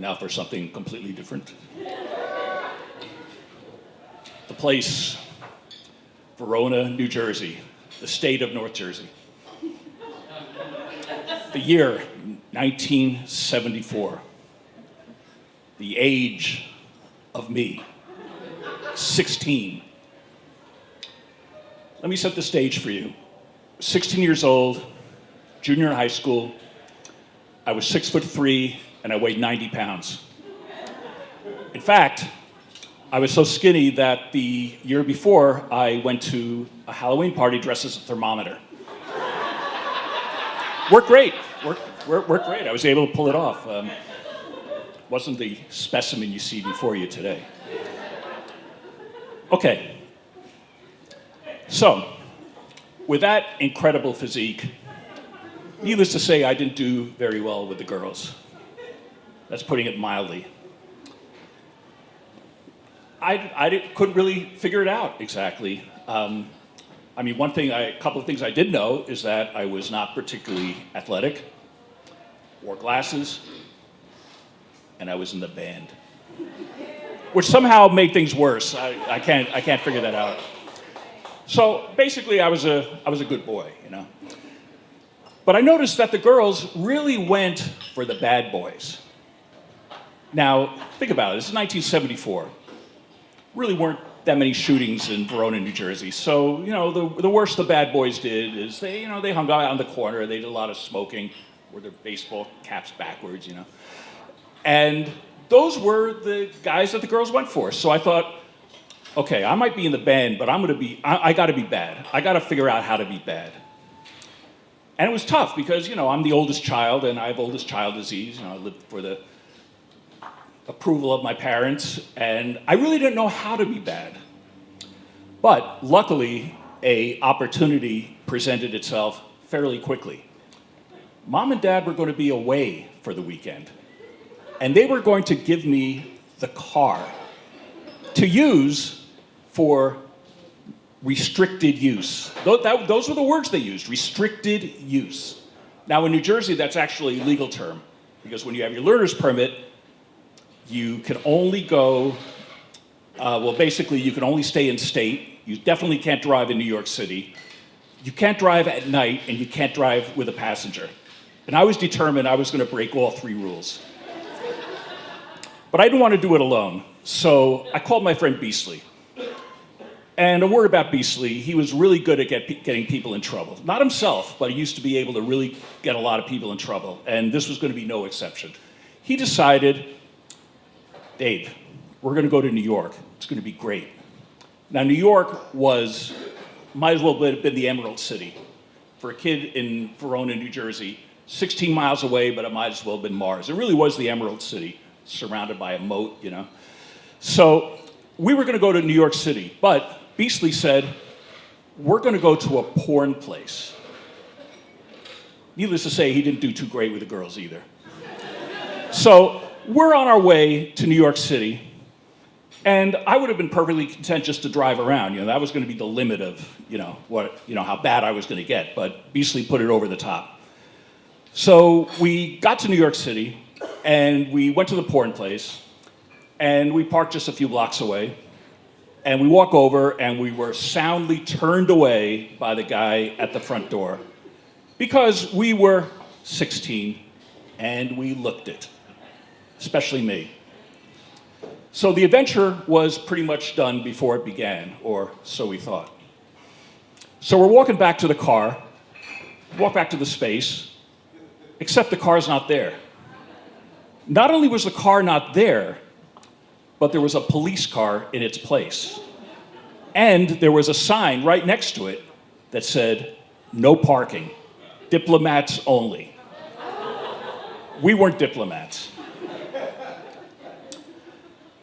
Now for something completely different. The place, Verona, New Jersey, the state of North Jersey. The year, 1974. The age of me, 16. Let me set the stage for you. 16 years old, junior in high school. I was 6'3" and I weighed 90 pounds. In fact, I was so skinny that the year before I went to a Halloween party dressed as a thermometer. Worked great. Worked great. I was able to pull it off. Wasn't the specimen you see before you today. Okay. So, with that incredible physique, needless to say, I didn't do very well with the girls. That's putting it mildly. I couldn't really figure it out exactly. A couple of things I did know is that I was not particularly athletic, wore glasses, and I was in the band, which somehow made things worse. I can't figure that out. So basically, I was a good boy, you know. But I noticed that the girls really went for the bad boys. Now, think about it. This is 1974. Really weren't that many shootings in Verona, New Jersey. So, you know, the worst the bad boys did is they hung out on the corner. They did a lot of smoking, wore their baseball caps backwards, you know. And those were the guys that the girls went for. So I thought, okay, I might be in the band, but I gotta be bad. I gotta figure out how to be bad. And it was tough because, you know, I'm the oldest child and I have oldest child disease. You know, I lived for the approval of my parents, and I really didn't know how to be bad. But luckily, an opportunity presented itself fairly quickly. Mom and Dad were going to be away for the weekend, and they were going to give me the car to use for restricted use. Those were the words they used, restricted use. Now in New Jersey, that's actually a legal term, because when you have your learner's permit, you can only go, you can only stay in state. You definitely can't drive in New York City. You can't drive at night, and you can't drive with a passenger. And I was determined I was going to break all three rules. But I didn't want to do it alone, so I called my friend Beasley. And a word about Beasley, he was really good at getting people in trouble. Not himself, but he used to be able to really get a lot of people in trouble, and this was going to be no exception. He decided, Dave, we're going to go to New York. It's going to be great. Now, New York might as well have been the Emerald City. For a kid in Verona, New Jersey, 16 miles away, but it might as well have been Mars. It really was the Emerald City, surrounded by a moat, you know. So we were going to go to New York City, but Beasley said, we're going to go to a porn place. Needless to say, he didn't do too great with the girls either. So we're on our way to New York City, and I would have been perfectly content just to drive around. You know, that was going to be the limit of, how bad I was going to get, but Beasley put it over the top. So we got to New York City, and we went to the porn place, and we parked just a few blocks away, and we walk over, and we were soundly turned away by the guy at the front door because we were 16, and we looked it. Especially me. So the adventure was pretty much done before it began, or so we thought. So we're walking back to the car, walk back to the space, except the car's not there. Not only was the car not there, but there was a police car in its place. And there was a sign right next to it that said, no parking, diplomats only. We weren't diplomats.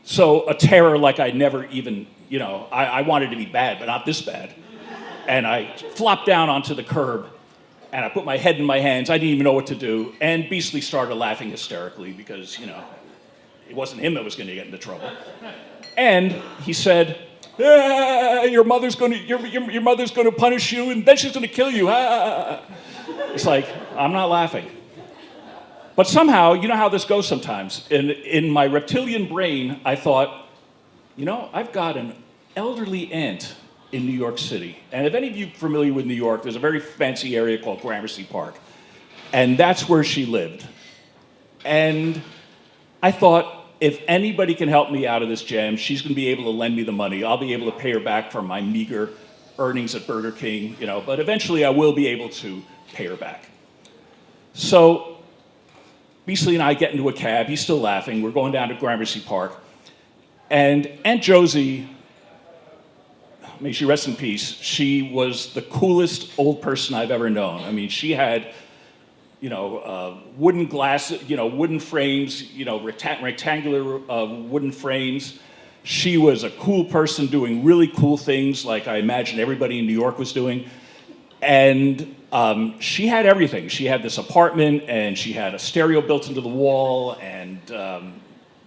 So a terror like I never even, I wanted to be bad, but not this bad. And I flopped down onto the curb, and I put my head in my hands. I didn't even know what to do. And Beasley started laughing hysterically because, it wasn't him that was going to get into trouble. And he said, your mother's going to punish you, and then she's going to kill you. It's like, I'm not laughing. But somehow, you know how this goes sometimes. In my reptilian brain, I thought, I've got an elderly aunt in New York City. And if any of you are familiar with New York, there's a very fancy area called Gramercy Park. And that's where she lived. And I thought, if anybody can help me out of this jam, she's going to be able to lend me the money. I'll be able to pay her back for my meager earnings at Burger King, but eventually I will be able to pay her back. So Beasley and I get into a cab. He's still laughing. We're going down to Gramercy Park. And Aunt Josie, may she rest in peace, she was the coolest old person I've ever known. I mean, she had wooden glass, wooden frames, rectangular wooden frames. She was a cool person doing really cool things like I imagine everybody in New York was doing. And she had everything. She had this apartment, and she had a stereo built into the wall, and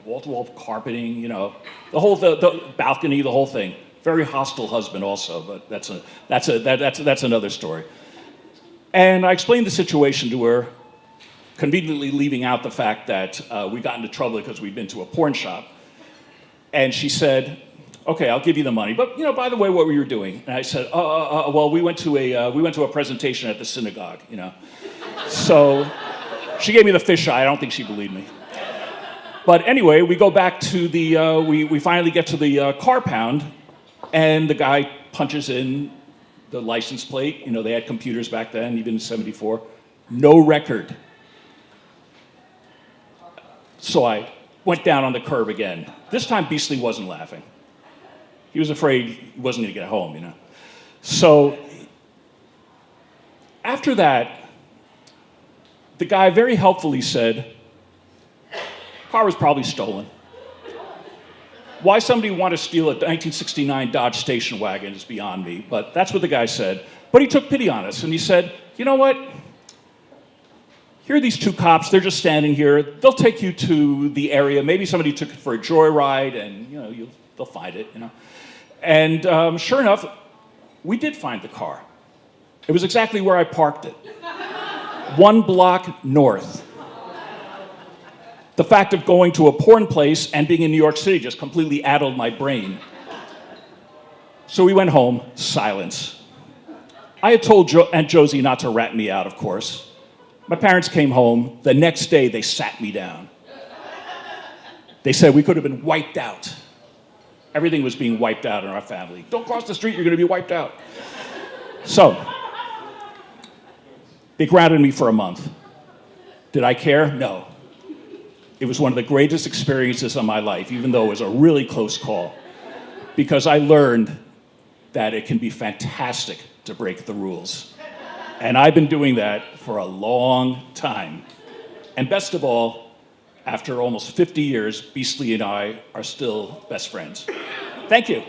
wall-to-wall carpeting, the balcony, the whole thing. Very hostile husband also, but that's another story. And I explained the situation to her, conveniently leaving out the fact that we got into trouble because we'd been to a porn shop. And she said, "Okay, I'll give you the money, but by the way, what were you doing?" And I said, "Well, we went to a presentation at the synagogue, So she gave me the fisheye. I don't think she believed me. But anyway, we go back to we finally get to the car pound, and the guy punches in the license plate. They had computers back then, even in '74. No record. So I went down on the curb again. This time Beasley wasn't laughing. He was afraid he wasn't going to get home, So after that, the guy very helpfully said, "Car was probably stolen. Why somebody would want to steal a 1969 Dodge station wagon is beyond me," but that's what the guy said. But he took pity on us, and he said, "You know what? Here are these two cops. They're just standing here. They'll take you to the area. Maybe somebody took it for a joyride, and they'll find it, And sure enough, we did find the car. It was exactly where I parked it. 1 block north. The fact of going to a porn place and being in New York City just completely addled my brain. So we went home, silence. I had told Aunt Josie not to rat me out, of course. My parents came home. The next day, they sat me down. They said we could have been wiped out. Everything was being wiped out in our family. Don't cross the street, you're going to be wiped out. So, they grounded me for a month. Did I care? No. It was one of the greatest experiences of my life, even though it was a really close call, because I learned that it can be fantastic to break the rules. And I've been doing that for a long time. And best of all, after almost 50 years, Beasley and I are still best friends. Thank you.